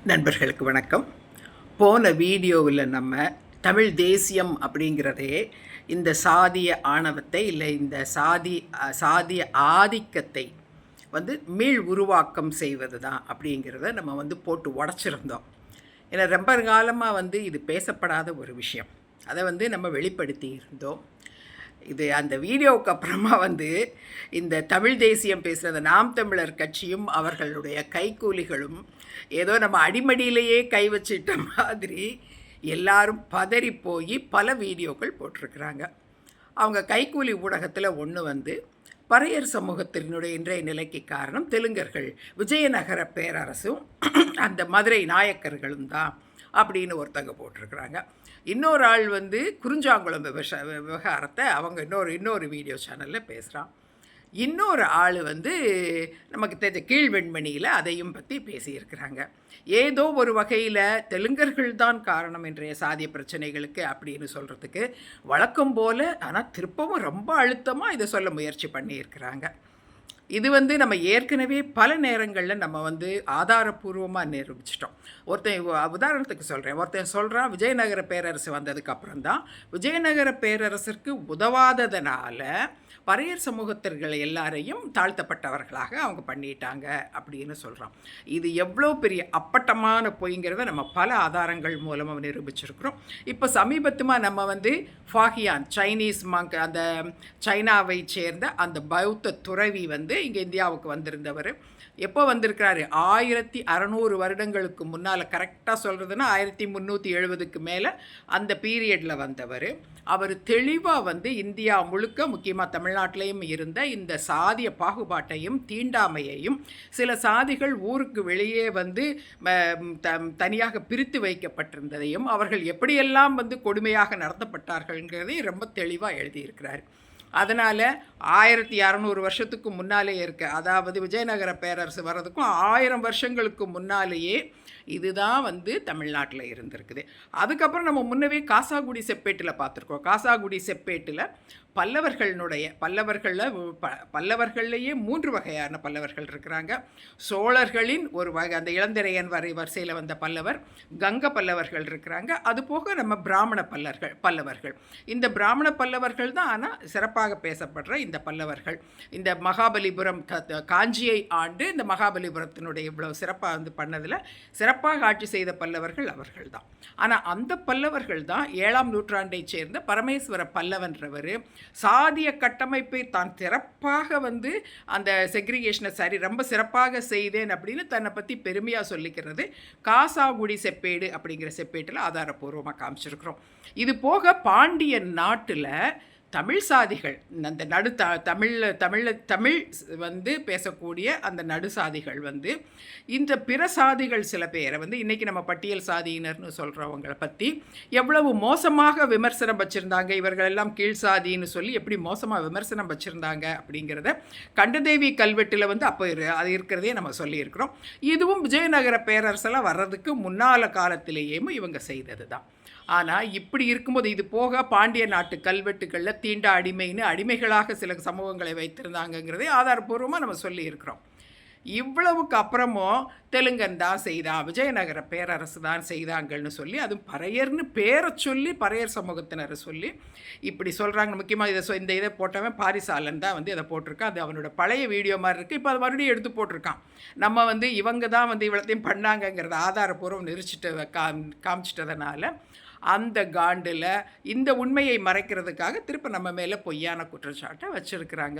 நண்பர்களுக்கு வணக்கம். போன வீடியோவில் நம்ம தமிழ் தேசியம் அப்படிங்கிறதே இந்த சாதிய ஆணவத்தை இல்லை இந்த சாதிய ஆதிக்கத்தை மீள் உருவாக்கம் செய்வது தான் அப்படிங்கிறத நம்ம போட்டு உடச்சிருந்தோம். ஏன்னா ரொம்ப காலமாக இது பேசப்படாத ஒரு விஷயம். அதை நம்ம வெளிப்படுத்தி இருந்தோம். இது அந்த வீடியோவுக்கு அப்புறமா இந்த தமிழ் தேசியம் பேசுகிற நாம் தமிழர் கட்சியும் அவர்களுடைய கைக்கூலிகளும் ஏதோ நம்ம அடிமடியிலேயே கை வச்சிட்ட மாதிரி எல்லாரும் பதறி போய் பல வீடியோக்கள் போட்டிருக்கிறாங்க. அவங்க கைக்கூலி ஊடகத்தில் ஒன்று பறையர் சமூகத்தினுடைய இன்றைய நிலைக்கு காரணம் தெலுங்கர்கள், விஜயநகர பேரரசும் அந்த மதுரை நாயக்கர்களும் தான் அப்படின்னு ஒருத்தங்க போட்டிருக்கிறாங்க. இன்னொரு ஆள் குறிஞ்சாங்குளம் விவகாரத்தை அவங்க இன்னொரு வீடியோ சேனலில் பேசுகிறான். இன்னொரு ஆள் நமக்கு தெரிஞ்ச கீழ்வெண்மணியில் அதையும் பற்றி பேசியிருக்கிறாங்க. ஏதோ ஒரு வகையில் தெலுங்கர்கள் தான் காரணம் இன்றைய சாதிய பிரச்சனைகளுக்கு அப்படின்னு சொல்கிறதுக்கு வழக்கம் போல், ஆனால் திருப்பவும் ரொம்ப அழுத்தமாக இதை சொல்ல முயற்சி பண்ணியிருக்கிறாங்க. இது நம்ம ஏற்கனவே பல நேரங்களில் நம்ம ஆதாரபூர்வமாக நிரூபிச்சிட்டோம். உதாரணத்துக்கு சொல்கிறேன். ஒருத்தன் சொல்கிறான் விஜயநகர பேரரசு வந்ததுக்கப்புறம் தான் விஜயநகர பேரரசிற்கு உதவாததுனால பறையர் சமூகத்தர்கள் எல்லாரையும் தாழ்த்தப்பட்டவர்களாக அவங்க பண்ணிட்டாங்க அப்படின்னு சொல்கிறோம். இது எவ்வளோ பெரிய அப்பட்டமான பொய்ங்கிறத நம்ம பல ஆதாரங்கள் மூலமாக நிரூபிச்சிருக்கிறோம். இப்போ சமீபத்துமாக நம்ம ஃபாகியான் சைனீஸ் அந்த சைனாவை சேர்ந்த அந்த பௌத்த துறவி இங்கே இந்தியாவுக்கு வந்திருந்தவர். எப்போ வந்திருக்கிறாரு? 1600 வருடங்களுக்கு முன்னால், கரெக்டாக சொல்கிறதுனா 1370க்கு மேலே அந்த பீரியடில் வந்தவர். அவர் தெளிவாக இந்தியா முழுக்க, முக்கியமாக தமிழ்நாட்டிலையும் இருந்த இந்த சாதிய பாகுபாட்டையும் தீண்டாமையையும், சில சாதிகள் ஊருக்கு வெளியே தனியாக பிரித்து வைக்கப்பட்டிருந்ததையும், அவர்கள் எப்படியெல்லாம் கொடுமையாக நடத்தப்பட்டார்கள்ங்கிறதையும் ரொம்ப தெளிவாக எழுதியிருக்கிறார். அதனால் 1600 வருஷத்துக்கு முன்னாலே இருக்க, அதாவது விஜயநகர பேரரசு வர்றதுக்கும் 1000 வருஷங்களுக்கு முன்னாலேயே இதுதான் தமிழ்நாட்டில் இருந்திருக்குது. அதுக்கப்புறம் நம்ம முன்னவே காசாகுடி செப்பேட்டில் பார்த்துருக்கோம். காசாகுடி செப்பேட்டில் பல்லவர்கள்லேயே 3 வகையான பல்லவர்கள் இருக்கிறாங்க. சோழர்களின் ஒரு வகை, அந்த இளந்திரையன் வரிசையில் வந்த பல்லவர், கங்க பல்லவர்கள் இருக்கிறாங்க. அதுபோக நம்ம பிராமண பல்லவர்கள். இந்த பிராமண பல்லவர்கள் தான் ஆனால் சிறப்பாக பேசப்படுற இந்த பல்லவர்கள். இந்த மகாபலிபுரம் காஞ்சியை ஆண்டு இந்த மகாபலிபுரத்தினுடைய இவ்வளவு சிறப்பாக பண்ணதில் சிறப்பாக ஆட்சி செய்த பல்லவர்கள் அவர்கள் தான். ஆனால் அந்த பல்லவர்கள் தான் 7ஆம் நூற்றாண்டை சேர்ந்த பரமேஸ்வர பல்லவன்றவர் சாதிய கட்டமைப்பை தான் சிறப்பாக அந்த செக்ரிகேஷனை ரொம்ப சிறப்பாக செய்தேன் அப்படின்னு தன்னை பற்றி பெருமையாக சொல்லிக்கிறது காசாகுடி செப்பேடு அப்படிங்கிற செப்பேட்டில் ஆதாரபூர்வமாக காமிச்சிருக்கிறோம். இது போக பாண்டிய நாட்டில் தமிழ் சாதிகள், அந்த தமிழ் பேசக்கூடிய அந்த நடுசாதிகள் இந்த பிற சாதிகள் சில பேரை இன்றைக்கி நம்ம பட்டியல் சாதியினர்னு சொல்கிறவங்களை பற்றி எவ்வளவு மோசமாக விமர்சனம் வச்சுருந்தாங்க, இவர்களெல்லாம் கீழ் சாதின்னு சொல்லி எப்படி மோசமாக விமர்சனம் வச்சுருந்தாங்க அப்படிங்கிறத கண்டதேவி கல்வெட்டில் அப்போ அது இருக்கிறதே நம்ம சொல்லியிருக்கிறோம். இதுவும் விஜயநகர பேரரசெல்லாம் வர்றதுக்கு முன்னால காலத்திலேயும் இவங்க செய்தது தான். ஆனால் இப்படி இருக்கும்போது இது போக பாண்டிய நாட்டு கல்வெட்டுகளில் தீண்டா அடிமைன்னு அடிமைகளாக சில சமூகங்களை வைத்திருந்தாங்கங்கிறதே ஆதாரபூர்வமாக நம்ம சொல்லியிருக்கிறோம். இவ்வளவுக்கு அப்புறமும் தெலுங்கன் தான் செய்தான், விஜயநகர பேரரசு தான் செய்தாங்கன்னு சொல்லி, அதுவும் பறையர்னு பேரை சொல்லி பறையர் சமூகத்தினரை சொல்லி இப்படி சொல்கிறாங்க. முக்கியமாக இந்த இதை போட்டவன் பாரிசாலன் தான் இதை போட்டிருக்கான். அது அவனோட பழைய வீடியோ மாதிரி இருக்குது. இப்போ அது மறுபடியும் எடுத்து போட்டிருக்கான். நம்ம இவங்க தான் இவ்வளோத்தையும் பண்ணாங்கங்கிறத ஆதாரபூர்வம் காமிச்சிட்டதுனால அந்த காண்டில் இந்த உண்மையை மறைக்கிறதுக்காக திருப்ப நம்ம மேலே பொய்யான குற்றச்சாட்டை வச்சுருக்கிறாங்க.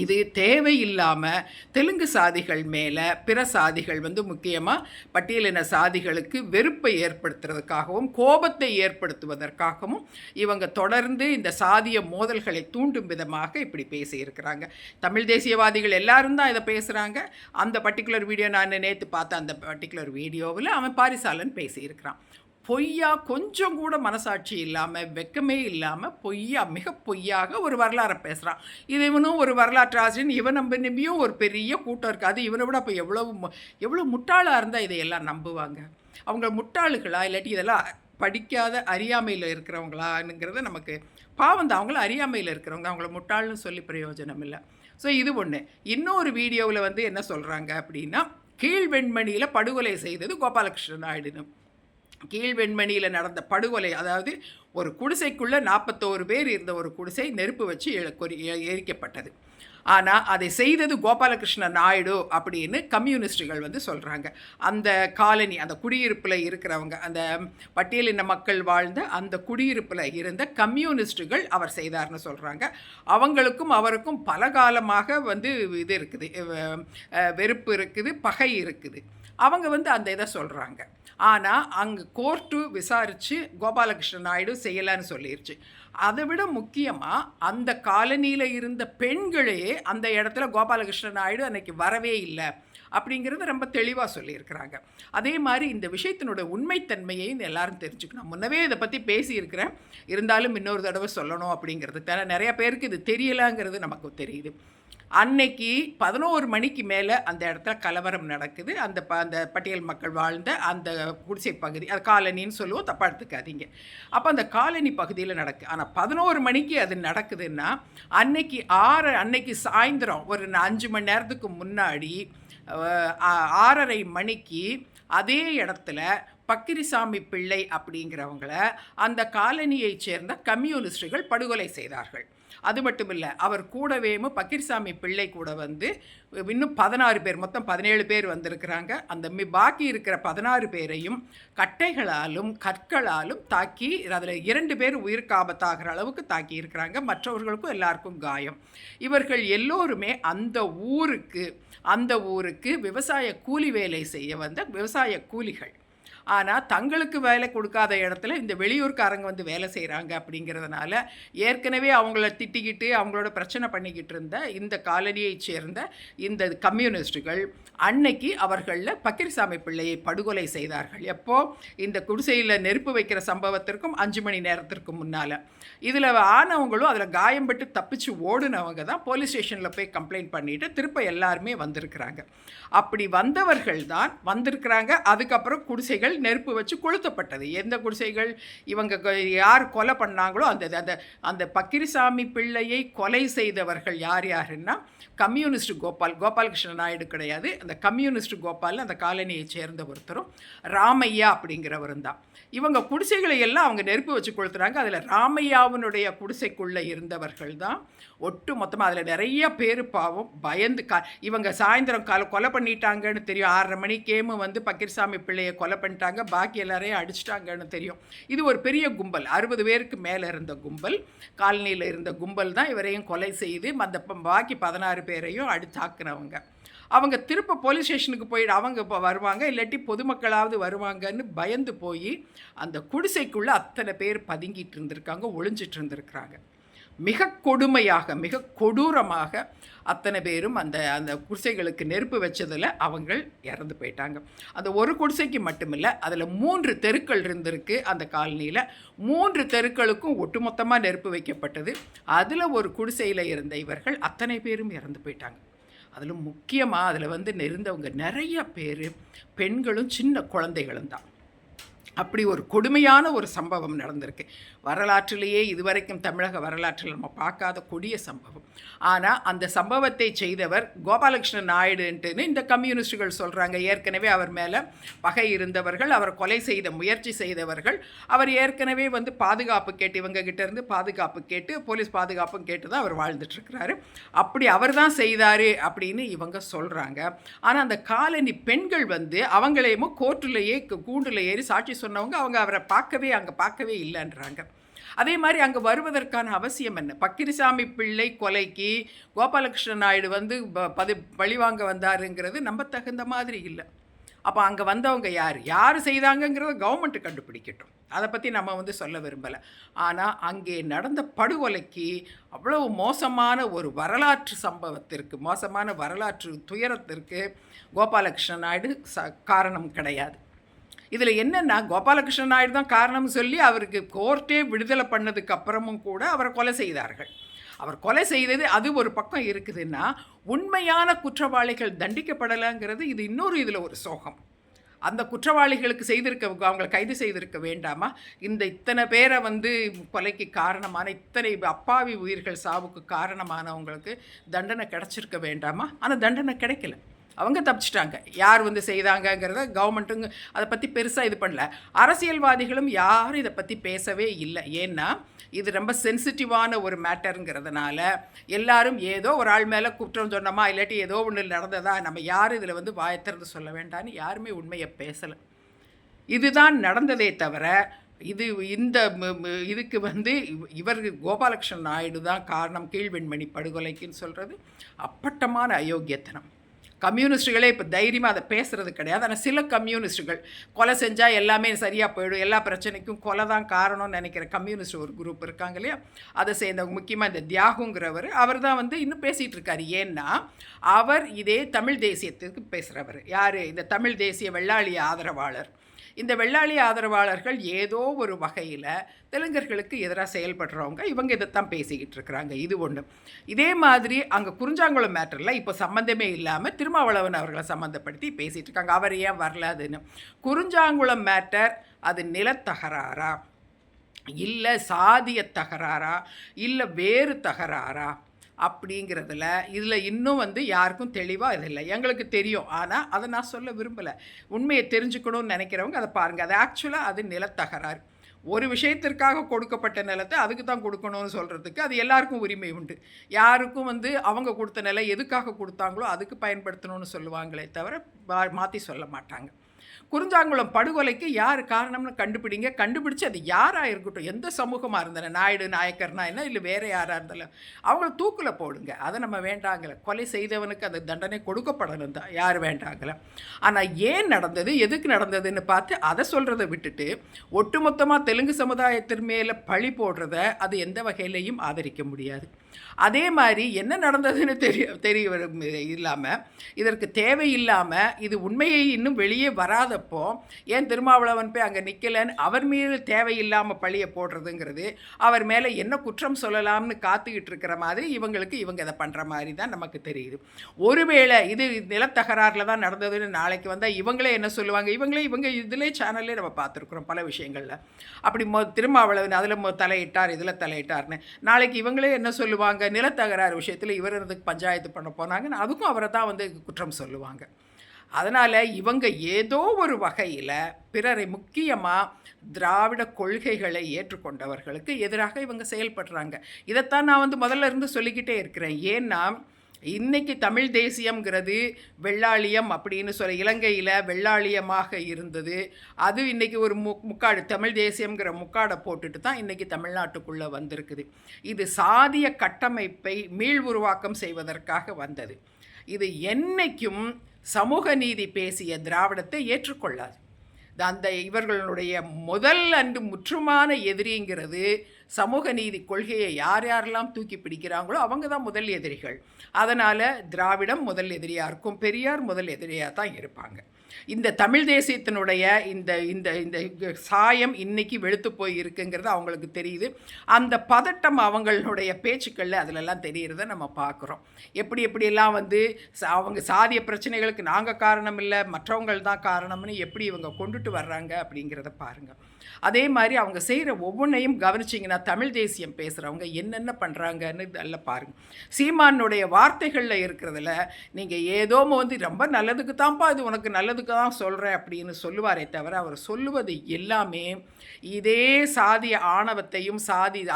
இது தேவையில்லாமல் தெலுங்கு சாதிகள் மேலே பிற சாதிகள் முக்கியமாக பட்டியலின சாதிகளுக்கு வெறுப்பை ஏற்படுத்துறதுக்காகவும் கோபத்தை ஏற்படுத்துவதற்காகவும் இவங்க தொடர்ந்து இந்த சாதிய மோதல்களை தூண்டும் விதமாக இப்படி பேசியிருக்கிறாங்க. தமிழ் தேசியவாதிகள் எல்லாரும் தான் இதை பேசுகிறாங்க. அந்த பர்டிகுலர் வீடியோ நான் நேற்று பார்த்த அந்த பர்டிகுலர் வீடியோவில் அவன் பாரிசாலன் பேசியிருக்கிறான். பொய்யா, கொஞ்சம் கூட மனசாட்சி இல்லாமல், வெக்கமே இல்லாமல் மிக பொய்யாக ஒரு வரலாறை பேசுகிறான். இவனும் ஒரு வரலாற்று ஆசிரியன், இவன் நம்பியும் ஒரு பெரிய கூட்டம் இருக்காது. இவனை விட அப்போ எவ்வளோ முட்டாளாக இருந்தால் இதையெல்லாம் நம்புவாங்க? அவங்க முட்டாளுகளா, இல்லாட்டி இதெல்லாம் படிக்காத அறியாமையில் இருக்கிறவங்களாங்கிறத நமக்கு பாவம் தான். அவங்கள அறியாமையில் இருக்கிறவங்க, அவங்கள முட்டாள்னு சொல்லி பிரயோஜனம் இல்லை. ஸோ இது ஒன்று. இன்னொரு வீடியோவில் என்ன சொல்கிறாங்க அப்படின்னா, கீழ்வெண்மணியில் படுகொலை செய்தது கோபாலகிருஷ்ண நாயுடு. கீழ்வெண்மணியில் நடந்த படுகொலை, அதாவது ஒரு குடிசைக்குள்ளே 41 பேர் இருந்த ஒரு குடிசை நெருப்பு வச்சு எரிக்கப்பட்டது. ஆனால் அதை செய்தது கோபாலகிருஷ்ண நாயுடு அப்படின்னு கம்யூனிஸ்டுகள் வந்து சொல்கிறாங்க. அந்த காலனி, அந்த குடியிருப்பில் இருக்கிறவங்க, அந்த பட்டியலின மக்கள் வாழ்ந்த அந்த குடியிருப்பில் இருந்த கம்யூனிஸ்டுகள் அவர் செய்தார்னு சொல்கிறாங்க. அவங்களுக்கும் அவருக்கும் பல காலமாக வந்து இது இருக்குது, வெறுப்பு இருக்குது, பகை இருக்குது. அவங்க வந்து அந்த இதை சொல்கிறாங்க. ஆனால் அங்கே கோர்ட்டு விசாரித்து கோபாலகிருஷ்ண நாயுடு செய்யலான்னு சொல்லிடுச்சு. அதை விட முக்கியமாக அந்த காலனியில் இருந்த பெண்களே அந்த இடத்துல கோபாலகிருஷ்ண நாயுடு அன்னைக்கு வரவே இல்லை அப்படிங்கிறது ரொம்ப தெளிவாக சொல்லியிருக்கிறாங்க. அதே மாதிரி இந்த விஷயத்தினோட உண்மைத்தன்மையை எல்லாரும் தெரிஞ்சுக்கணும். முன்னவே இதை பற்றி பேசியிருக்கிறேன், இருந்தாலும் இன்னொரு தடவை சொல்லணும் அப்படிங்கிறது. நிறைய பேருக்கு இது தெரியலாங்கிறது நமக்கு தெரியுது. அன்னைக்கு 11 மணிக்கு மேலே அந்த இடத்துல கலவரம் நடக்குது. அந்த பட்டியல் மக்கள் வாழ்ந்த அந்த குடிசை பகுதி, அது காலனின்னு சொல்லுவோம், தப்பாக எடுத்துக்காதீங்க. அப்போ அந்த காலனி பகுதியில் நடக்குது. ஆனால் 11 மணிக்கு அது நடக்குதுன்னா அன்னைக்கு சாயந்தரம் ஒரு 5 மணி நேரத்துக்கு முன்னாடி 6:30 மணிக்கு அதே இடத்துல பக்கிரிசாமி பிள்ளை அப்படிங்கிறவங்கள அந்த காலனியை சேர்ந்த கம்யூனிஸ்டுகள் படுகொலை செய்தார்கள். அது மட்டும் இல்லை, அவர் கூடவே பக்கிரிசாமி பிள்ளை கூட வந்து இன்னும் 16 பேர், மொத்தம் 17 பேர் வந்திருக்கிறாங்க. அந்த பாக்கி இருக்கிற 16 பேரையும் கட்டைகளாலும் கற்களாலும் தாக்கி, அதில் 2 பேர் உயிருக்கு ஆபத்தாகிற அளவுக்கு தாக்கி இருக்கிறாங்க. மற்றவர்களுக்கும் எல்லாருக்கும் காயம். இவர்கள் எல்லோருமே அந்த ஊருக்கு விவசாய கூலி வேலை செய்ய வந்த விவசாய கூலிகள். ஆனால் தங்களுக்கு வேலை கொடுக்காத இடத்துல இந்த வெளியூர்காரங்க வந்து வேலை செய்கிறாங்க அப்படிங்கிறதுனால ஏற்கனவே அவங்கள திட்டிக்கிட்டு அவங்களோட பிரச்சனை பண்ணிக்கிட்டு இருந்த இந்த காலனியை சேர்ந்த இந்த கம்யூனிஸ்டுகள் அன்னைக்கு அவர்களில் பக்கிரிசாமி பிள்ளையை படுகொலை செய்தார்கள். எப்போ? இந்த குடிசையில் நெருப்பு வைக்கிற சம்பவத்திற்கும் 5 மணி நேரத்திற்கு முன்னால். இதில் ஆனவங்களும் அதில் காயம்பட்டு தப்பிச்சு ஓடுனவங்க தான் போலீஸ் ஸ்டேஷனில் போய் கம்ப்ளைண்ட் பண்ணிவிட்டு திருப்ப எல்லாருமே வந்திருக்கிறாங்க. அப்படி வந்தவர்கள் தான் வந்திருக்கிறாங்க. அதுக்கப்புறம் குடிசைகள் நெருப்பு வச்சு கொளுத்தப்பட்டது. எந்த குடிசைகள்? இவங்க யார் கொலை பண்ணாங்களோ அந்த அந்த பக்கிரிசாமி பிள்ளையை கொலை செய்தவர்கள் யாருன்னா கம்யூனிஸ்ட் கோபாலகிருஷ்ண நாயுடு கிடையாது. அந்த கம்யூனிஸ்ட் கோபால் அந்த காலனியை சேர்ந்த ஒருத்தரும் ராமையா அப்படிங்கிறவரும் தான். இவங்க குடிசைகளை எல்லாம் அவங்க நெருப்பு வச்சு கொளுத்துறாங்க. அதில் ராமையாவினுடைய குடிசைக்குள்ளே இருந்தவர்கள் தான் ஒட்டு மொத்தமாக. அதில் நிறைய பேர் பாவம் பயந்து இவங்க சாயந்தரம் கொலை பண்ணிட்டாங்கன்னு தெரியும். 6:30 மணிக்கேமு வந்து பக்கிரிசாமி பிள்ளையை கொலை பண்ணிட்டாங்க, பாக்கி எல்லாரையும் அடிச்சிட்டாங்கன்னு தெரியும். இது ஒரு பெரிய கும்பல், 60 பேருக்கு மேலே இருந்த கும்பல், காலனியில் இருந்த கும்பல் தான் இவரையும் கொலை செய்து அந்த பாக்கி 16 பேரையும் தாக்குனவங்க. அவங்க திருப்ப போலீஸ் ஸ்டேஷனுக்கு போயிட்டு அவங்க இப்போ வருவாங்க, இல்லாட்டி பொதுமக்களாவது வருவாங்கன்னு பயந்து போய் அந்த குடிசைக்குள்ளே அத்தனை பேர் பதுங்கிட்டு இருந்திருக்காங்க, ஒளிஞ்சிட்டு இருந்திருக்கிறாங்க. மிக கொடுமையாக, மிக கொடூரமாக அத்தனை பேரும் அந்த அந்த குடிசைகளுக்கு நெருப்பு வச்சதில் அவங்க இறந்து போயிட்டாங்க. அந்த ஒரு குடிசைக்கு மட்டுமில்லை, அதில் 3 தெருக்கள் இருந்திருக்கு அந்த காலனியில். 3 தெருக்களுக்கும் ஒட்டுமொத்தமாக நெருப்பு வைக்கப்பட்டது. அதில் ஒரு குடிசையில் இருந்த இவர்கள் அத்தனை பேரும் இறந்து போயிட்டாங்க. அதில் முக்கியமாக அதில் வந்து இருந்தவங்க நிறைய பேர் பெண்களும் சின்ன குழந்தைகளும் தான். அப்படி ஒரு கொடுமையான ஒரு சம்பவம் நடந்திருக்கு. வரலாற்றிலேயே இதுவரைக்கும் தமிழக வரலாற்றில் நம்ம பார்க்காத கொடிய சம்பவம். ஆனால் அந்த சம்பவத்தை செய்தவர் கோபாலகிருஷ்ண நாயுடுன்ட்டுன்னு இந்த கம்யூனிஸ்டுகள் சொல்கிறாங்க. ஏற்கனவே அவர் மேலே பகை இருந்தவர்கள், அவர் கொலை செய்த முயற்சி செய்தவர்கள். அவர் ஏற்கனவே வந்து பாதுகாப்பு கேட்டு, இவங்க கிட்டேருந்து பாதுகாப்பு கேட்டு, போலீஸ் பாதுகாப்பும் கேட்டு தான் அவர் வாழ்ந்துட்டுருக்கிறாரு. அப்படி அவர் தான் செய்தார் அப்படின்னு இவங்க சொல்கிறாங்க. ஆனால் அந்த காலனி பெண்கள் வந்து அவங்களையும் கோர்ட்டிலேயே கூண்டில் ஏறி சாட்சி சொன்னவங்க, அவங்க அவரை பார்க்கவே இல்லைன்றாங்க. அதே மாதிரி அங்கே வருவதற்கான அவசியம் என்ன? பக்கிரிசாமி பிள்ளை கொலைக்கு கோபாலகிருஷ்ண நாயுடு வந்து பழிவாங்க வந்தாருங்கிறது நம்ப தகுந்த மாதிரி இல்லை. அப்போ அங்கே வந்தவங்க யார் செய்தாங்கங்கிறத கவர்மெண்ட்டு கண்டுபிடிக்கட்டும். அதை பற்றி நம்ம வந்து சொல்ல விரும்பலை. ஆனால் அங்கே நடந்த படுகொலைக்கு அவ்வளவு மோசமான ஒரு வரலாற்று சம்பவத்திற்கு, மோசமான வரலாற்று துயரத்திற்கு கோபாலகிருஷ்ண நாயுடு காரணம் கிடையாது. இதில் என்னென்னா, கோபாலகிருஷ்ண நாயுடு தான் காரணம் சொல்லி அவருக்கு கோர்ட்டே விடுதலை பண்ணதுக்கு அப்புறமும் கூட அவரை கொலை செய்தார்கள். அவர் கொலை செய்தது அது ஒரு பக்கம் இருக்குதுன்னா, உண்மையான குற்றவாளிகள் தண்டிக்கப்படலைங்கிறது இது இன்னொரு இதில் ஒரு சோகம். அந்த குற்றவாளிகளுக்கு அவங்களை கைது செய்திருக்க வேண்டாமா? இத்தனை பேரை வந்து கொலைக்கு காரணமான, இத்தனை அப்பாவி உயிர்கள் சாவுக்கு காரணமானவங்களுக்கு தண்டனை கிடச்சிருக்க வேண்டாமா? ஆனால் தண்டனை கிடைக்கல. அவங்க தப்பிச்சிட்டாங்க. யார் வந்து செய்தாங்கங்கிறத கவர்மெண்ட்டுங்க அதை பற்றி பெருசாக இது பண்ணல. அரசியல்வாதிகளும் யாரும் இதை பற்றி பேசவே இல்லை. ஏன்னா இது ரொம்ப சென்சிட்டிவான ஒரு மேட்டருங்கிறதுனால எல்லாரும் ஏதோ ஒரு ஆள் மேலே குற்றம் சொன்னோமா, இல்லாட்டி ஏதோ ஒன்று நடந்ததா, நம்ம யாரும் இதில் வந்து வாயத்திறந்து சொல்ல வேண்டான்னு யாருமே உண்மையை பேசலை. இதுதான் நடந்ததே தவிர இது இந்த இதுக்கு வந்து இவர் கோபாலகிருஷ்ணன் நாயுடு தான் காரணம் கீழ்வெண்மணி படுகொலைக்குன்னு சொல்கிறது அப்பட்டமான அயோக்கியத்தனம். கம்யூனிஸ்டுகளே இப்போ தைரியமாக அதை பேசுகிறது கிடையாது. ஆனால் சில கம்யூனிஸ்டுகள் கொலை செஞ்சால் எல்லாமே சரியாக போயிடும், எல்லா பிரச்சனைக்கும் கொலை தான் காரணம்னு நினைக்கிற கம்யூனிஸ்ட் ஒரு குரூப் இருக்காங்க இல்லையா, அதை சேர்ந்தவங்க. முக்கியமாக இந்த தியாகுங்கிறவர், அவர் தான் வந்து இன்னும் பேசிகிட்டு இருக்கார். ஏன்னா அவர் இதே தமிழ் தேசியத்துக்கு பேசுகிறவர். யார்? இந்த தமிழ் தேசிய வெள்ளாளி ஆதரவாளர். இந்த வெள்ளாளி ஆதரவாளர்கள் ஏதோ ஒரு வகையில் தெலுங்கர்களுக்கு எதிராக செயல்படுறவங்க, இவங்க இதைத்தான் பேசிக்கிட்டு இருக்கிறாங்க. இது ஒன்று. இதே மாதிரி அங்கே குறிஞ்சாங்குளம் மேட்டரில் இப்போ சம்மந்தமே இல்லாமல் திருமாவளவன் அவர்களை சம்மந்தப்படுத்தி பேசிகிட்டு இருக்காங்க. அவர் ஏன் வரலாதுன்னு. குறிஞ்சாங்குளம் மேட்டர் அது நிலத்தகராறா, இல்லை சாதிய தகராறா, இல்லை வேறு தகராறா அப்படிங்கிறதுல இதில் இன்னும் வந்து யாருக்கும் தெளிவாக இது இல்லை. எங்களுக்கு தெரியும், ஆனால் அதை நான் சொல்ல விரும்பலை. உண்மையை தெரிஞ்சுக்கணும்னு நினைக்கிறவங்க அதை பாருங்கள். அது ஆக்சுவலாக அது நிலத்தகராறு. ஒரு விஷயத்திற்காக கொடுக்கப்பட்ட நிலத்தை அதுக்கு தான் கொடுக்கணும்னு சொல்கிறதுக்கு அது எல்லாருக்கும் உரிமை உண்டு. யாருக்கும் வந்து அவங்க கொடுத்த நிலை எதுக்காக கொடுத்தாங்களோ அதுக்கு பயன்படுத்தணும்னு சொல்லுவாங்களே தவிர மாற்றி சொல்ல மாட்டாங்க. குறிஞ்சாங்குளம் படுகொலைக்கு யார் காரணம்னு கண்டுபிடிங்க. கண்டுபிடிச்சு அது யாராக இருக்கட்டும், எந்த சமூகமாக இருந்தாலும், நாயுடு நாயக்கர்னா என்ன, இல்லை வேறு யாராக இருந்தாலும் அவங்கள தூக்கில் போடுங்க. அதை நம்ம வேண்டாங்கலை. கொலை செய்தவனுக்கு அந்த தண்டனை கொடுக்கப்படணும் தான், யார் வேண்டாங்கலை. ஆனால் ஏன் நடந்தது, எதுக்கு நடந்ததுன்னு பார்த்து அதை சொல்கிறத விட்டுட்டு ஒட்டுமொத்தமாக தெலுங்கு சமுதாயத்தின் மேலே பழி போடுறத அது எந்த வகையிலையும் ஆதரிக்க முடியாது. அதே மாதிரி என்ன நடந்ததுன்னு தெரிய இல்லாமல், இதற்கு தேவையில்லாமல் இது உண்மையை இன்னும் வெளியே வராதப்போ ஏன் திருமாவளவன் போய் அங்கே நிற்கலன்னு அவர் மீது தேவையில்லாமல் பழியை போடுறதுங்கிறது, அவர் மேலே என்ன குற்றம் சொல்லலாம்னு காத்துக்கிட்டு இருக்கிற மாதிரி இவங்களுக்கு இவங்க இதை பண்ணுற மாதிரி தான் நமக்கு தெரியுது. ஒருவேளை இது நிலத்தகராறில் தான் நடந்ததுன்னு நாளைக்கு வந்தால் இவங்களே என்ன சொல்லுவாங்க, இவங்க இதிலே சேனல்லே நம்ம பார்த்துருக்குறோம் பல விஷயங்களில். அப்படி திருமாவளவன் அதில் தலையிட்டார், இதில் தலையிட்டார்னு நாளைக்கு இவங்களே என்ன சொல்லுவாங்க, நிலத்தகராறு விஷயத்தில் இவர் அதுக்கு பஞ்சாயத்து பண்ண போனாங்கன்னு அதுக்கும் அவரை தான் வந்து குற்றம் சொல்லுவாங்க. அதனால் இவங்க ஏதோ ஒரு வகையில் பிறரை, முக்கியமாக திராவிட கொள்கைகளை ஏற்றுக்கொண்டவர்களுக்கு எதிராக இவங்க செயல்படுறாங்க. இதைத்தான் நான் வந்து முதல்ல இருந்து சொல்லிக்கிட்டே இருக்கிறேன். ஏன்னா இன்றைக்கி தமிழ் தேசியம்ங்கிறது வெள்ளாளியம் அப்படின்னு சொல்ல, இலங்கையில் வெள்ளாளியமாக இருந்தது. அது இன்றைக்கி ஒரு முக்காடு, தமிழ் தேசியம்ங்கிற முக்காடை போட்டுட்டு தான் இன்றைக்கி தமிழ்நாட்டுக்குள்ளே வந்திருக்குது. இது சாதிய கட்டமைப்பை மீள் உருவாக்கம் செய்வதற்காக வந்தது. இது என்றைக்கும் சமூக நீதி பேசிய திராவிடத்தை ஏற்றுக்கொள்ளாது. அந்த இவர்களுடைய முதல் அன்று முற்றுமான எதிரிங்கிறது சமூக நீதி கொள்கையை யார் யாரெல்லாம் தூக்கி பிடிக்கிறாங்களோ அவங்க தான் முதல் எதிரிகள். அதனால் திராவிடம் முதல் எதிரியாக இருக்கும், பெரியார் முதல் எதிரியாக தான் இருப்பாங்க. இந்த தமிழ் தேசியத்தினுடைய இந்த இந்த இந்த சாயம் இன்னைக்கு வெளுத்து போய் இருக்குங்கிறது அவங்களுக்கு தெரியுது. அந்த பதட்டம் அவங்களுடைய பேச்சுக்களில் அதிலெல்லாம் தெரிகிறத நம்ம பார்க்குறோம். எப்படியெல்லாம் வந்து அவங்க சாதிய பிரச்சனைகளுக்கு நாங்கள் காரணம் இல்லை, மற்றவங்கள் தான் காரணம்னு எப்படி இவங்க கொண்டுட்டு வர்றாங்க அப்படிங்கிறத பாருங்கள். அதே மாதிரி அவங்க செய்கிற ஒவ்வொன்றையும் கவனிச்சிங்கன்னா தமிழ் தேசியம் பேசுகிறவங்க என்னென்ன பண்ணுறாங்கன்னு நல்லா பாருங்கள். சீமானுடைய வார்த்தைகளில் இருக்கிறதுல நீங்கள் ஏதோ வந்து ரொம்ப நல்லதுக்கு தான்ப்பா, இது உனக்கு நல்லதுக்கு தான் சொல்கிறேன் அப்படின்னு சொல்லுவாரே தவிர அவர் சொல்லுவது எல்லாமே இதே சாதிய ஆணவத்தையும்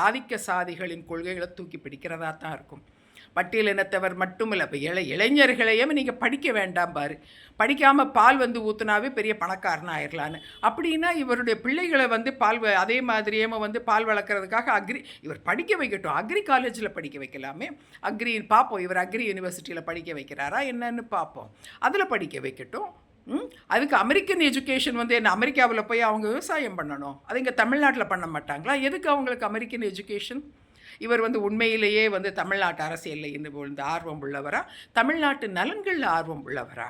ஆதிக்க சாதிகளின் கொள்கைகளை தூக்கி பிடிக்கிறதா தான் இருக்கும். பட்டியலினத்தவர் மட்டும் இல்லை, இப்போ இளைஞர்களையும் நீங்கள் படிக்க வேண்டாம் பாரு, படிக்காமல் பால் வந்து ஊற்றுனாவே பெரிய பணக்காரன் ஆயிடலான்னு. அப்படின்னா இவருடைய பிள்ளைகளை வந்து அதே மாதிரியே வந்து பால் வளர்க்குறதுக்காக இவர் படிக்க வைக்கட்டும், அக்ரி காலேஜில் படிக்க வைக்கலாமே. பார்ப்போம், இவர் அக்ரி யூனிவர்சிட்டியில் படிக்க வைக்கிறாரா என்னன்னு பார்ப்போம், அதில் படிக்க வைக்கட்டும். அதுக்கு அமெரிக்கன் எஜுகேஷன் வந்து என்ன, அமெரிக்காவில் போய் அவங்க விவசாயம் பண்ணணும், அது இங்கே தமிழ்நாட்டில் பண்ண மாட்டாங்களா? எதுக்கு அவங்களுக்கு அமெரிக்கன் எஜுகேஷன்? இவர் வந்து உண்மையிலேயே வந்து தமிழ்நாட்டு அரசியலில் இந்த ஆர்வம் உள்ளவரா, தமிழ்நாட்டு நலன்களில் ஆர்வம் உள்ளவரா?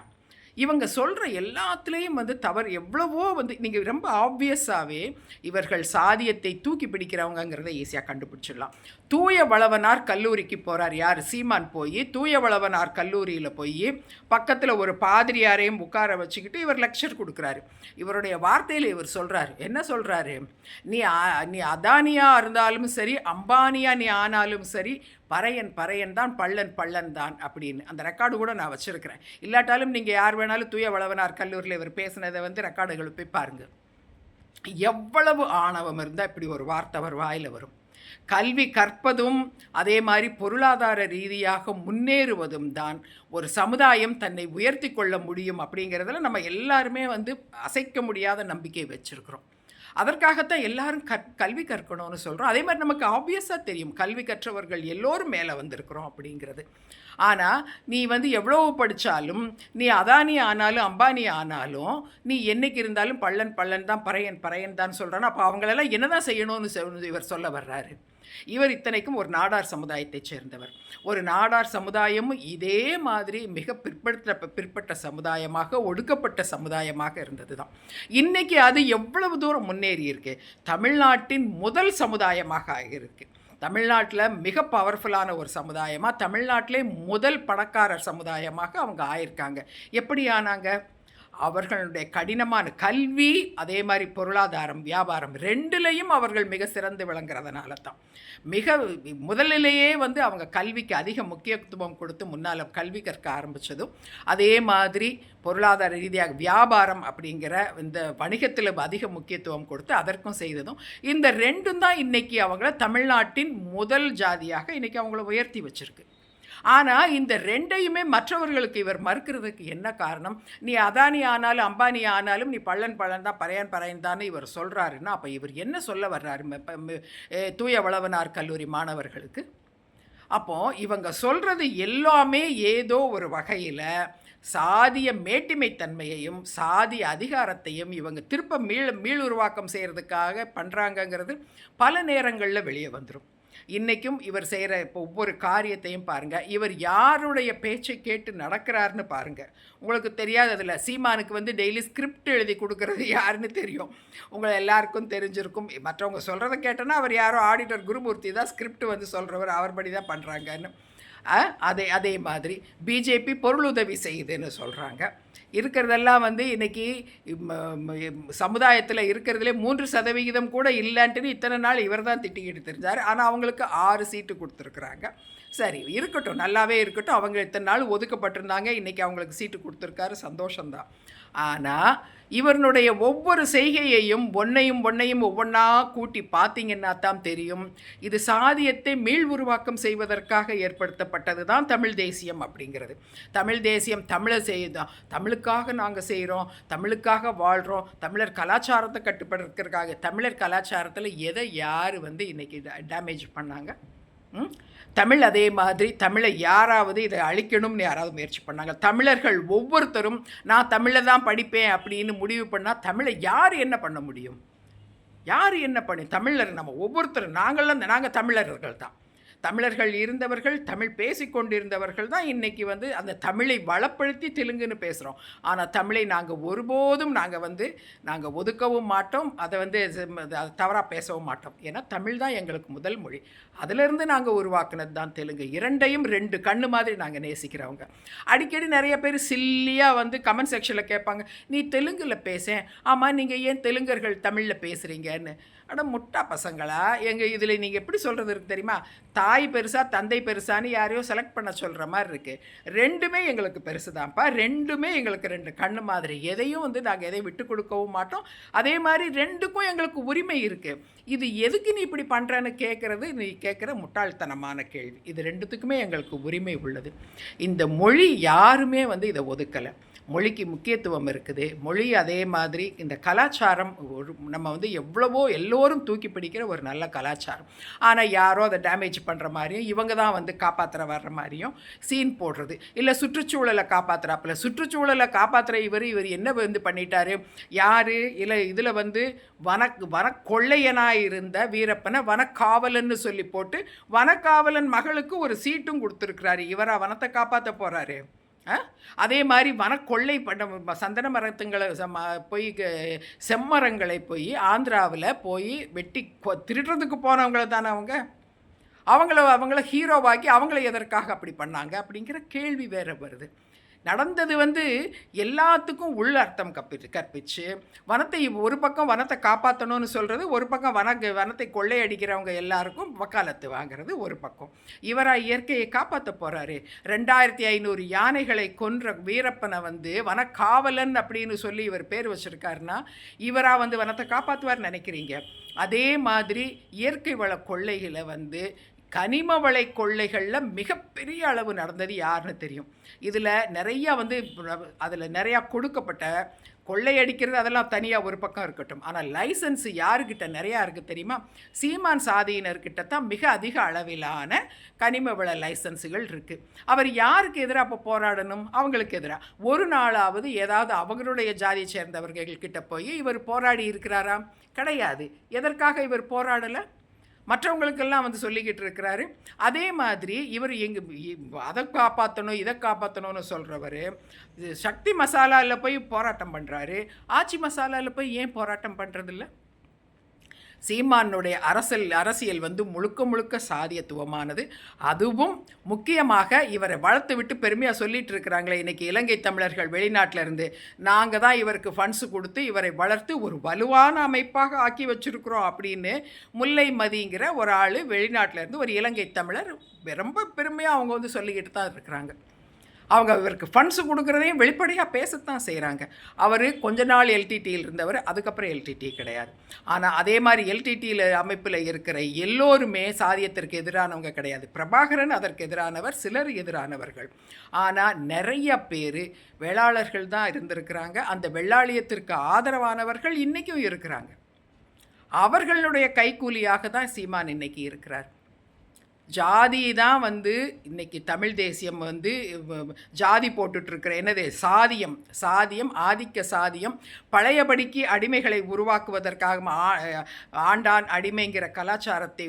இவங்க சொல்கிற எல்லாத்துலேயும் வந்து தவறு எவ்வளவோ வந்து நீங்கள் ரொம்ப ஆப்வியஸாகவே இவர்கள் சாதியத்தை தூக்கி பிடிக்கிறவங்கிறத ஈஸியாக கண்டுபிடிச்சிடலாம். தூய வளவனார் கல்லூரிக்கு போகிறார் யார்? சீமான் போய் தூய வளவனார் கல்லூரியில் போய் பக்கத்தில் ஒரு பாதிரியாரையும் உட்கார வச்சுக்கிட்டு இவர் லெக்சர் கொடுக்குறாரு. இவருடைய வார்த்தையில் இவர் சொல்கிறாரு, என்ன சொல்கிறாரு, நீ அதானியாக இருந்தாலும் சரி, அம்பானியாக நீ ஆனாலும் சரி, பறையன் பறையன் தான், பள்ளன் பள்ளன் தான் அப்படின்னு. அந்த ரெக்கார்டு கூட நான் வச்சுருக்கிறேன். இல்லாட்டாலும் நீங்கள் யார் வேணாலும் தூய வளவனார் கல்லூரியில் இவர் பேசினதை வந்து ரெக்கார்டுகள் போய் பாருங்கள். எவ்வளவு ஆணவம் இருந்தால் இப்படி ஒரு வார்த்தை அவர் வாயில் வரும். கல்வி கற்பதும் அதே மாதிரி பொருளாதார ரீதியாக முன்னேறுவதும் தான் ஒரு சமுதாயம் தன்னை உயர்த்தி கொள்ள முடியும் அப்படிங்கிறதுல நம்ம எல்லாருமே வந்து அசைக்க முடியாத நம்பிக்கை வச்சுருக்கிறோம். அதற்காகத்தான் எல்லாரும் கல்வி கற்கணும்னு சொல்கிறோம். அதே மாதிரி நமக்கு ஆப்வியஸாக தெரியும் கல்வி கற்றவர்கள் எல்லோரும் மேலே வந்திருக்கிறோம் அப்படிங்கிறது. ஆனால் நீ வந்து எவ்வளோ படித்தாலும், நீ அதானி ஆனாலும் அம்பானி ஆனாலும், நீ என்னைக்கு இருந்தாலும் பள்ளன் பள்ளன் தான், பறையன் பறையன் தான் சொல்கிறான்னா, அப்போ அவங்களெல்லாம் என்ன தான் செய்யணும்னு இவர் சொல்ல வர்றாரு. இவர் இத்தனைக்கும் ஒரு நாடார் சமுதாயத்தைச் சேர்ந்தவர். ஒரு நாடார் சமுதாயமும் இதே மாதிரி மிக பிற்பட்ட சமுதாயமாக, ஒடுக்கப்பட்ட சமுதாயமாக இருந்தது தான். இன்றைக்கி அது எவ்வளவு தூரம் முன்னேறி இருக்கு. தமிழ்நாட்டின் முதல் சமுதாயமாக ஆகியிருக்கு. தமிழ்நாட்டில் மிக பவர்ஃபுல்லான ஒரு சமுதாயமாக, தமிழ்நாட்டிலே முதல் பணக்காரர் சமுதாயமாக அவங்க ஆயிருக்காங்க. எப்படி ஆனாங்க? அவர்களுடைய கடினமான கல்வி, அதே மாதிரி பொருளாதாரம், வியாபாரம் ரெண்டுலேயும் அவர்கள் மிக சிறந்து விளங்குறதுனால தான் மிக முதலிலேயே வந்து அவங்க கல்விக்கு அதிக முக்கியத்துவம் கொடுத்து முன்னால் கல்வி கற்க ஆரம்பித்ததும், அதே மாதிரி பொருளாதார ரீதியாக வியாபாரம் அப்படிங்கிற இந்த வணிகத்தில் அதிக முக்கியத்துவம் கொடுத்து அதற்கும் செய்ததும், இந்த ரெண்டும் தான் இன்றைக்கி அவங்கள தமிழ்நாட்டின் முதல் ஜாதியாக இன்றைக்கி அவங்கள உயர்த்தி வச்சுருக்கு. ஆனால் இந்த ரெண்டையுமே மற்றவர்களுக்கு இவர் மறுக்கிறதுக்கு என்ன காரணம்? நீ அதானி ஆனாலும் அம்பானி ஆனாலும் நீ பள்ளன் பள்ளன் தான், பறையன் பறையன் தான் இவர் சொல்கிறாருன்னா, அப்போ இவர் என்ன சொல்ல வர்றாரு தூய வளவனார் கல்லூரி மாணவர்களுக்கு? அப்போது இவங்க சொல்கிறது எல்லாமே ஏதோ ஒரு வகையில் சாதிய மேட்டிமைத்தன்மையையும் சாதி அதிகாரத்தையும் இவங்க திருப்ப மீளுருவாக்கம் செய்கிறதுக்காக பண்ணுறாங்கங்கிறது பல நேரங்களில் வெளியே வந்துடும். இன்றைக்கும் இவர் செய்கிற இப்போ ஒவ்வொரு காரியத்தையும் பாருங்கள். இவர் யாருடைய பேச்சை கேட்டு நடக்கிறாருன்னு பாருங்கள். உங்களுக்கு தெரியாது, அதில் சீமானுக்கு வந்து டெய்லி ஸ்கிரிப்ட் எழுதி கொடுக்குறது யாருன்னு தெரியும். உங்களை எல்லாருக்கும் தெரிஞ்சிருக்கும். மற்றவங்க சொல்கிறத கேட்டோன்னா அவர் யாரோ ஆடிட்டர் குருமூர்த்தி தான் ஸ்கிரிப்ட் வந்து சொல்கிறவர், அவர்படி தான் பண்ணுறாங்கன்னு. அதே மாதிரி பிஜேபி பொருளுதவி செய்யுதுன்னு சொல்கிறாங்க. இருக்கிறதெல்லாம் வந்து இன்றைக்கி சமுதாயத்தில் இருக்கிறதுலே 3% கூட இல்லைன்ட்டுன்னு இத்தனை நாள் இவர் தான் திட்டிக்கிட்டு தெரிஞ்சார். ஆனால் அவங்களுக்கு 6 சீட்டு கொடுத்துருக்குறாங்க. சரி இருக்கட்டும், நல்லாவே இருக்கட்டும். அவங்க இத்தனை நாள் ஒதுக்கப்பட்டிருந்தாங்க, இன்றைக்கி அவங்களுக்கு சீட்டு கொடுத்துருக்காரு, சந்தோஷம்தான். ஆனால் இவருடைய ஒவ்வொரு செய்கையையும் ஒன்றையும் ஒவ்வொன்றா கூட்டி பார்த்தீங்கன்னா தான் தெரியும், இது சாதியத்தை மீள் உருவாக்கம் செய்வதற்காக ஏற்படுத்தப்பட்டது தான் தமிழ் தேசியம் அப்படிங்கிறது. தமிழ் தேசியம் தமிழை செய்யுதான், தமிழுக்காக நாங்கள் செய்கிறோம், தமிழுக்காக வாழ்கிறோம், தமிழர் கலாச்சாரத்தை கட்டுப்படுத்துறதுக்காக. தமிழர் கலாச்சாரத்தில் எதை யார் வந்து இன்றைக்கி டேமேஜ் பண்ணாங்க? தமிழ் அதே மாதிரி தமிழை யாராவது இதை அழிக்கணும்னு யாராவது முயற்சி பண்ணாங்க? தமிழர்கள் ஒவ்வொருத்தரும் நான் தமிழை தான் படிப்பேன் அப்படின்னு முடிவு பண்ணால் தமிழை யார் என்ன பண்ண முடியும்? யார் என்ன பண்ணி? தமிழர் நம்ம ஒவ்வொருத்தரும் நாங்கள் தமிழர்கள் தான். தமிழர்கள் இருந்தவர்கள், தமிழ் பேசிக்கொண்டிருந்தவர்கள் தான் இன்றைக்கி வந்து அந்த தமிழை வளப்படுத்தி தெலுங்குன்னு பேசுகிறோம். ஆனால் தமிழை நாங்கள் ஒருபோதும் நாங்கள் ஒதுக்கவும் மாட்டோம், அதை வந்து தவறாக பேசவும் மாட்டோம். ஏன்னா தமிழ் தான் எங்களுக்கு முதல் மொழி. அதிலிருந்து நாங்கள் உருவாக்குனது தான் தெலுங்கு. இரண்டையும் 2 கண்ணு மாதிரி நாங்கள் நேசிக்கிறவங்க. அடிக்கடி நிறைய பேர் சில்லியாக வந்து கமெண்ட் செக்ஷனில் கேட்பாங்க, நீ தெலுங்கில் பேசேன். ஆமாம், நீங்கள் ஏன் தெலுங்கர்கள் தமிழில் பேசுகிறீங்கன்னு. அட முட்டா பசங்களா, எங்கள் இதில் நீங்கள் எப்படி சொல்கிறது இருக்குது தெரியுமா? தாய் பெருசா தந்தை பெருசான்னு யாரையோ செலக்ட் பண்ண சொல்கிற மாதிரி இருக்குது. ரெண்டுமே எங்களுக்கு பெருசு தான்ப்பா. ரெண்டுமே எங்களுக்கு 2 கண்ணு மாதிரி. எதையும் வந்து நாங்கள் எதையும் விட்டு கொடுக்கவும் மாட்டோம். அதே மாதிரி 2க்கும் எங்களுக்கு உரிமை இருக்குது. இது எதுக்கு நீ இப்படி பண்ணுறன்னு கேட்குறது நீ கேட்குற முட்டாள்தனமான கேள்வி. இது 2த்துக்குமே எங்களுக்கு உரிமை உள்ளது. இந்த மொழி யாருமே வந்து இதை ஒதுக்கலை. மொழிக்கு முக்கியத்துவம் இருக்குது. மொழி அதே மாதிரி இந்த கலாச்சாரம் நம்ம வந்து எல்லோரும் தூக்கி பிடிக்கிற ஒரு நல்ல கலாச்சாரம். ஆனால் யாரோ அதை டேமேஜ் பண்ணுற மாதிரியும் இவங்க தான் வந்து காப்பாற்றுற வர்ற மாதிரியும் சீன் போடுறது. இல்லை சுற்றுச்சூழலை காப்பாற்றுறாப்புல. சுற்றுச்சூழலை காப்பாற்றுற இவர் என்ன வந்து பண்ணிட்டாரு? யார் இல்லை இதில் வந்து வனக்கொள்ளையனாக இருந்த வீரப்பனை வனக்காவலன்னு சொல்லி போட்டு வனக்காவலன் மகளுக்கு ஒரு சீட்டும் கொடுத்துருக்குறாரு. இவரா வனத்தை காப்பாற்ற போகிறாரு? அதே மாதிரி வனக்கொள்ளை பண்ண சந்தன மரத்துங்களை போய் செம்மரங்களை போய் ஆந்திராவில் போய் வெட்டி திருடுறதுக்கு போனவங்கள தானே அவங்கள ஹீரோவாக்கி அவங்கள எதற்காக அப்படி பண்ணாங்க அப்படிங்கிற கேள்வி வேறு வருது. நடந்தது வந்து எல்லாத்துக்கும் உள் அர்த்தம் கற்பிச்சு வனத்தை ஒரு பக்கம் வனத்தை காப்பாற்றணும்னு சொல்கிறது, ஒரு பக்கம் வனத்தை கொள்ளையடிக்கிறவங்க எல்லாருக்கும் வக்காலத்து வாங்கிறது ஒரு பக்கம். இவராக இயற்கையை காப்பாற்ற போகிறாரு. 2500 யானைகளை கொன்ற வீரப்பனை வந்து வனக்காவலன் அப்படின்னு சொல்லி இவர் பேர் வச்சுருக்காருன்னா இவராக வந்து வனத்தை காப்பாற்றுவார் நினைக்கிறீங்க? அதே மாதிரி இயற்கை வள கொள்ளைகளை வந்து கனிம வளை கொள்ளைகளில் மிகப்பெரிய அளவு நடந்தது யாருன்னு தெரியும். இதில் நிறையா வந்து அதில் நிறையா கொடுக்கப்பட்ட கொள்ளையடிக்கிறது அதெல்லாம் தனியாக ஒரு பக்கம் இருக்கட்டும். ஆனால் லைசன்ஸ் யாருக்கிட்ட நிறையா இருக்குது தெரியுமா? சீமான் சாதியினர்கிட்ட தான் மிக அதிக அளவிலான கனிம வள லைசன்ஸுகள் இருக்குது. அவர் யாருக்கு எதிராக இப்போ போராடணும்? அவங்களுக்கு எதிராக. ஒரு நாளாவது ஏதாவது அவங்களுடைய ஜாதியை சேர்ந்தவர்கள்கிட்ட போய் இவர் போராடி இருக்கிறாரா? கிடையாது. எதற்காக இவர் போராடலை? மற்றவங்களுக்கெல்லாம் வந்து சொல்லிக்கிட்டு இருக்கிறாரு. அதே மாதிரி இவர் அதை காப்பாற்றணும் இதை காப்பாற்றணும்னு சொல்கிறவர் சக்தி மசாலாவில் போய் போராட்டம் பண்ணுறாரு. ஆச்சி மசாலாவில் போய் ஏன் போராட்டம் பண்ணுறதில்ல? சீமானுடைய அரசியல் வந்து முழுக்க முழுக்க சாதியத்துவமானது. அதுவும் முக்கியமாக இவரை வளர்த்து விட்டு பெருமையாக சொல்லிட்டு இருக்கிறாங்களே இன்றைக்கி இலங்கை தமிழர்கள் வெளிநாட்டில் இருந்து, நாங்கள் தான் இவருக்கு ஃபண்ட்ஸு கொடுத்து இவரை வளர்த்து ஒரு வலுவான அமைப்பாக ஆக்கி வச்சுருக்குறோம் அப்படின்னு முல்லை மதிங்கிற ஒரு ஆள் வெளிநாட்டில் இருந்து ஒரு இலங்கை தமிழர் ரொம்ப பெருமையாக அவங்க வந்து சொல்லிக்கிட்டு தான் இருக்கிறாங்க. அவங்க இவருக்கு ஃபண்ட்ஸு கொடுக்குறதையும் வெளிப்படையாக பேசத்தான் செய்கிறாங்க. அவர் கொஞ்ச நாள் எல்டிடியில் இருந்தவர், அதுக்கப்புறம் எல்டிடி கிடையாது. ஆனால் அதே மாதிரி எல்டிடியில் அமைப்பில் இருக்கிற எல்லோருமே சாதியத்திற்கு எதிரானவங்க கிடையாது. பிரபாகரன் அதற்கு எதிரானவர், சிலர் எதிரானவர்கள். ஆனால் நிறைய பேர் வேளாளர்கள் தான் இருந்திருக்கிறாங்க. அந்த வெள்ளாளியத்திற்கு ஆதரவானவர்கள் இன்றைக்கும் இருக்கிறாங்க. அவர்களுடைய கைக்கூலியாக தான் சீமான் இன்னைக்கு இருக்கிறார். ஜாதி தான் வந்து இன்றைக்கி தமிழ் தேசியம் வந்து ஜாதி போட்டுட்ருக்கிற என்னது சாதியம் ஆதிக்க சாதியம் பழையபடிக்கு அடிமைகளை உருவாக்குவதற்காக ஆண்டான் அடிமைங்கிற கலாச்சாரத்தை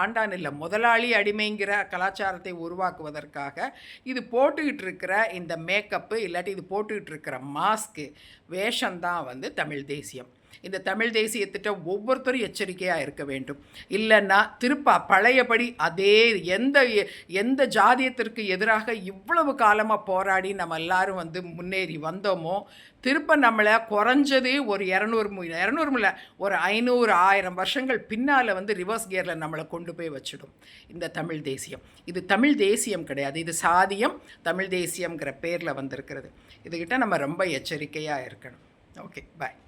ஆண்டான் இல்லை முதலாளி அடிமைங்கிற கலாச்சாரத்தை உருவாக்குவதற்காக இது போட்டுக்கிட்டு இருக்கிற இந்த மேக்கப்பு இல்லாட்டி இது போட்டுக்கிட்டு இருக்கிற மாஸ்க்கு வேஷம்தான் வந்து தமிழ் தேசியம். இந்த தமிழ் தேசியத்திட்ட ஒவ்வொருத்தரும் எச்சரிக்கையாக இருக்க வேண்டும். இல்லைன்னா பழையபடி அதே எந்த ஜாதியத்திற்கு எதிராக இவ்வளவு காலமாக போராடி நம்ம எல்லாரும் வந்து முன்னேறி வந்தோமோ நம்மளை குறைஞ்சது ஒரு 200 இல்லை ஒரு 500-1000 வருஷங்கள் பின்னால் வந்து ரிவர்ஸ் கியரில் நம்மளை கொண்டு போய் வச்சிடும் இந்த தமிழ் தேசியம். இது தமிழ் தேசியம் கிடையாது, இது சாதியம் தமிழ் தேசியம்ங்கிற பேரில் வந்திருக்கிறது. இதுகிட்ட நம்ம ரொம்ப எச்சரிக்கையாக இருக்கணும். ஓகே, பாய்.